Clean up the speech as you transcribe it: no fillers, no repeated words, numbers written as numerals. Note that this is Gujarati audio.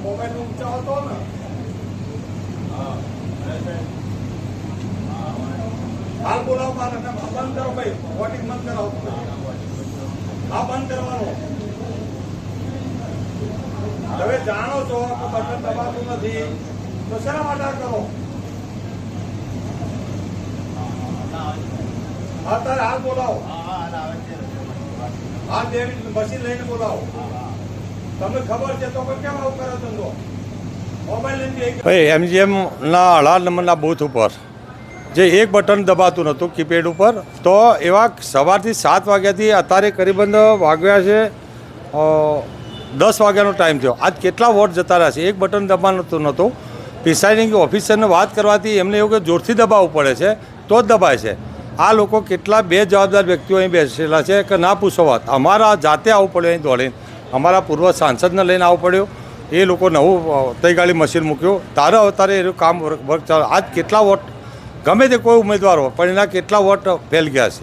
મોબાઈલ ઊંચા હતો ને હાલ બોલાવો મારે બંધ કરો ભાઈ, વોટિંગ બંધ કરાવો. હા, બંધ કરવાનો. તમે જાણો છો કે બટન દબાતું નથી તો શેના માટે કરો? અત્યારે હાલ બોલાવો. હા, 2 મિનિટ મશીન લઈને બોલાવો. તમને ખબર છે તો કેમ આવું કરો છો? મોબાઈલ લઈને ભાઈ MGMના 18 નંબરના બૂથ ઉપર જે એક બટન દબાતું નહોતું કીપેડ ઉપર, તો એવા સવારથી 7 વાગ્યાથી અત્યારે કરીબન વાગ્યા છે 10 વાગ્યાનો ટાઈમ થયો. આજ કેટલા વોટ જતા રહ્યા છે? એક બટન દબાતું નહોતું. પ્રિસાઇડિંગ ઓફિસરને વાત કરવાથી એમને એવું કે જોરથી દબાવવું પડે છે તો જ દબાય છે. આ લોકો કેટલા બે જવાબદાર વ્યક્તિઓ અહીં બેસેલા છે કે ના પૂછો વાત. અમારા જાતે આવવું પડ્યું અહીં દોડીને, અમારા પૂર્વ સાંસદને લઈને આવવું પડ્યું. એ લોકો નવું તૈગાળી મશીન મૂક્યું. તારે અવતારે એનું કામ વર્ક ચાલે. આજ કેટલા વોટ ગમે તે કોઈ ઉમેદવાર હોય પણ એના કેટલા વોટ ફેલ ગયા છે.